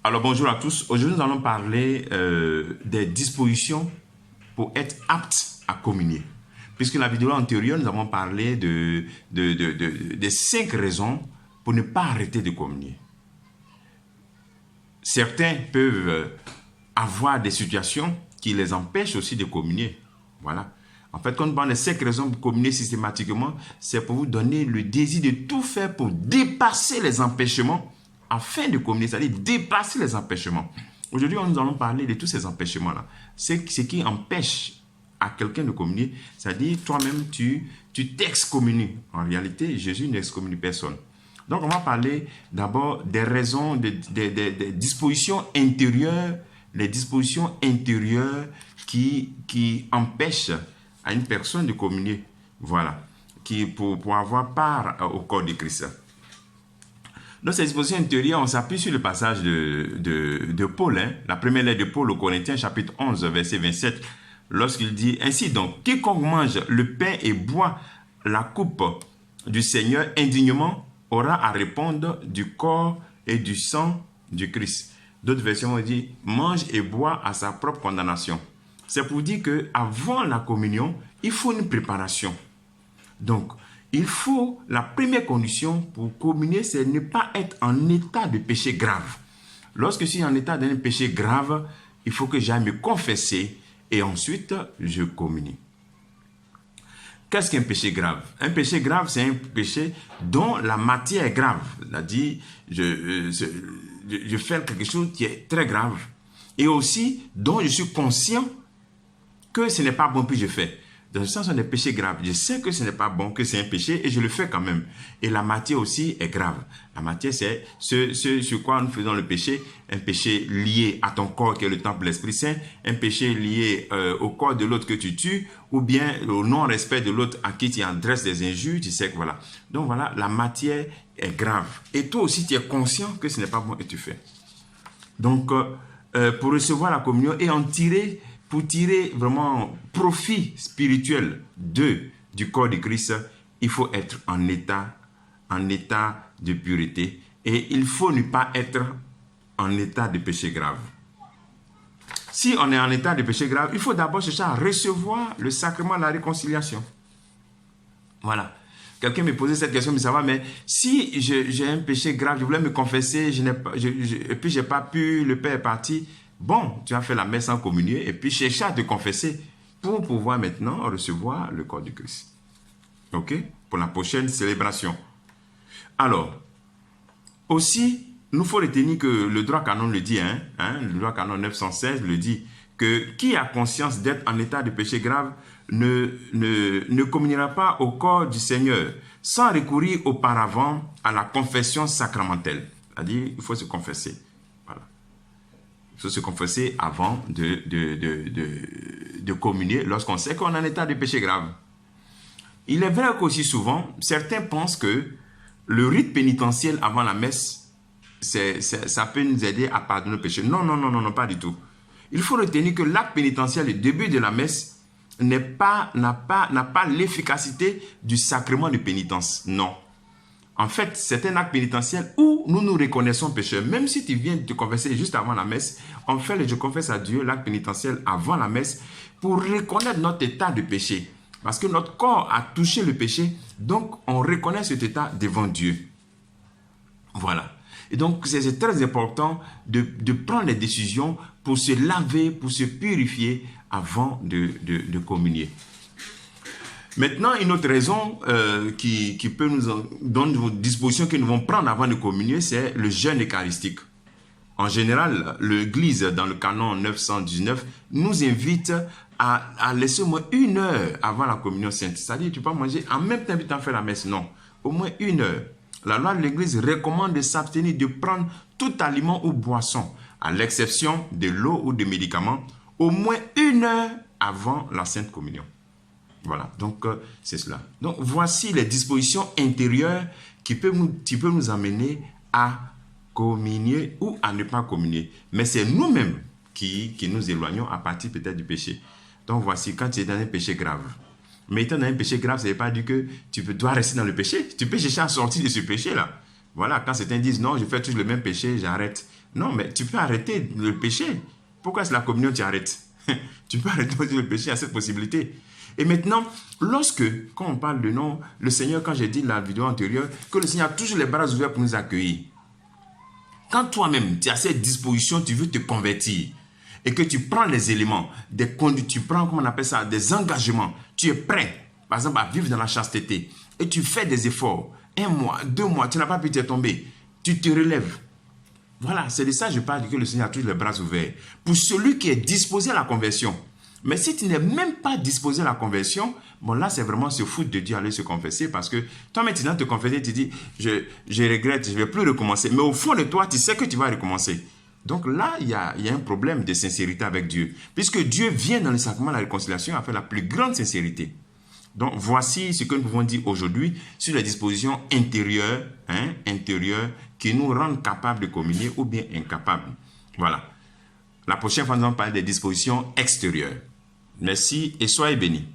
Alors bonjour à tous. Aujourd'hui, nous allons parler des dispositions pour être apte à communier. Puisque la vidéo antérieure, nous avons parlé des 5 raisons pour ne pas arrêter de communier. Certains peuvent avoir des situations qui les empêchent aussi de communier. Voilà. En fait, quand on parle des 5 raisons pour communier systématiquement, c'est pour vous donner le désir de tout faire pour dépasser les empêchements afin de communier, c'est-à-dire dépasser les empêchements. Aujourd'hui, nous allons parler de tous ces empêchements-là. Ce qui empêche à quelqu'un de communier, c'est-à-dire toi-même, tu t'excommunies. En réalité, Jésus n'excommunie personne. Donc, on va parler d'abord des raisons, des dispositions intérieures, les dispositions intérieures qui empêchent à une personne de communier. Voilà. Pour avoir part au corps de Christ. Dans ces dispositions intérieures, on s'appuie sur le passage de Paul, la première lettre de Paul aux Corinthiens, chapitre 11, verset 27, lorsqu'il dit « Ainsi donc, quiconque mange le pain et boit la coupe du Seigneur indignement aura à répondre du corps et du sang du Christ. » D'autres versions ont dit « mange et boit à sa propre condamnation ». C'est pour dire qu'avant la communion, il faut une préparation. Donc, il faut, la première condition pour communier, c'est ne pas être en état de péché grave. Lorsque je suis en état d'un péché grave, il faut que j'aille me confesser et ensuite je communie. Qu'est-ce qu'un péché grave? Un péché grave, c'est un péché dont la matière est grave. C'est-à-dire, je fais quelque chose qui est très grave. Et aussi, dont je suis conscient que ce n'est pas bon, puis je fais. Dans le sens, on est péché grave. Je sais que ce n'est pas bon, que c'est un péché, et je le fais quand même. Et la matière aussi est grave. La matière, c'est ce sur quoi nous faisons le péché. Un péché lié à ton corps, qui est le temple de l'Esprit Saint. Un péché lié au corps de l'autre que tu tues, ou bien au non-respect de l'autre à qui tu adresses des injures. Tu sais que voilà. Donc voilà, la matière est grave. Et toi aussi, tu es conscient que ce n'est pas bon et tu fais. Donc, pour recevoir la communion et en tirer... Pour tirer vraiment profit spirituel du corps de Christ, il faut être en état de pureté et il faut ne pas être en état de péché grave. Si on est en état de péché grave, il faut d'abord chercher à recevoir le sacrement de la réconciliation. Voilà. Quelqu'un me posait cette question, mais ça va, mais si j'ai un péché grave, je voulais me confesser, et puis je n'ai pas pu, le Père est parti. Bon, tu as fait la messe sans communier et puis chercher à te confesser pour pouvoir maintenant recevoir le corps du Christ. OK? Pour la prochaine célébration. Alors, aussi, nous faut retenir que le droit canon le dit, le droit canon 916 le dit, que qui a conscience d'être en état de péché grave ne communiera pas au corps du Seigneur sans recourir auparavant à la confession sacramentelle. C'est-à-dire, il faut se confesser. Il faut se confesser avant de communier lorsqu'on sait qu'on est en état de péché grave. Il est vrai qu'aussi souvent, certains pensent que le rite pénitentiel avant la messe, ça peut nous aider à pardonner le péché. Non, pas du tout. Il faut retenir que l'acte pénitentiel, le début de la messe, n'a pas l'efficacité du sacrement de pénitence. Non. En fait, c'est un acte pénitentiel où nous nous reconnaissons pécheurs. Même si tu viens de te confesser juste avant la messe, on fait le je confesse à Dieu, l'acte pénitentiel avant la messe, pour reconnaître notre état de péché. Parce que notre corps a touché le péché, donc on reconnaît cet état devant Dieu. Voilà. Et donc, c'est très important de prendre les décisions pour se laver, pour se purifier avant de communier. Maintenant, une autre raison qui peut nous donner une disposition que nous devons prendre avant de communier, c'est le jeûne eucharistique. En général, l'Église, dans le canon 919, nous invite à laisser au moins 1 heure avant la communion sainte. C'est-à-dire, tu peux manger en même temps que tu fais la messe. Non, au moins 1 heure. La loi de l'Église recommande de s'abstenir de prendre tout aliment ou boisson, à l'exception de l'eau ou des médicaments, au moins 1 heure avant la sainte communion. Voilà, donc c'est cela. Donc voici les dispositions intérieures qui peuvent nous amener à communier ou à ne pas communier. Mais c'est nous-mêmes qui nous éloignons à partir peut-être du péché. Donc voici, quand tu es dans un péché grave. Mais étant dans un péché grave, ça ne veut pas dire que tu dois rester dans le péché. Tu peux chercher à sortir de ce péché-là. Voilà, quand certains disent non, je fais toujours le même péché, j'arrête. Non, mais tu peux arrêter le péché. Pourquoi est-ce la communion, tu arrêtes? Tu peux arrêter aussi le péché, il y a cette possibilité. Et maintenant, quand on parle de non, le Seigneur, quand j'ai dit dans la vidéo antérieure, que le Seigneur a toujours les bras ouverts pour nous accueillir. Quand toi-même, tu as cette disposition, tu veux te convertir, et que tu prends les éléments, des conduites, tu prends, comment on appelle ça, des engagements, tu es prêt, par exemple, à vivre dans la chasteté, et tu fais des efforts, 1 mois, 2 mois, tu n'as pas pu te tomber, tu te relèves. Voilà, c'est de ça que je parle, que le Seigneur a toujours les bras ouverts. Pour celui qui est disposé à la conversion. Mais si tu n'es même pas disposé à la conversion, bon là c'est vraiment se foutre de Dieu, aller se confesser, parce que toi maintenant te confesser, tu dis, je regrette, je ne vais plus recommencer. Mais au fond de toi, tu sais que tu vas recommencer. Donc là, il y a un problème de sincérité avec Dieu. Puisque Dieu vient dans le sacrement de la réconciliation afin la plus grande sincérité. Donc voici ce que nous pouvons dire aujourd'hui sur les dispositions intérieures, intérieures, qui nous rendent capables de communier ou bien incapables. Voilà. La prochaine fois, nous allons parler des dispositions extérieures. Merci et soyez bénis.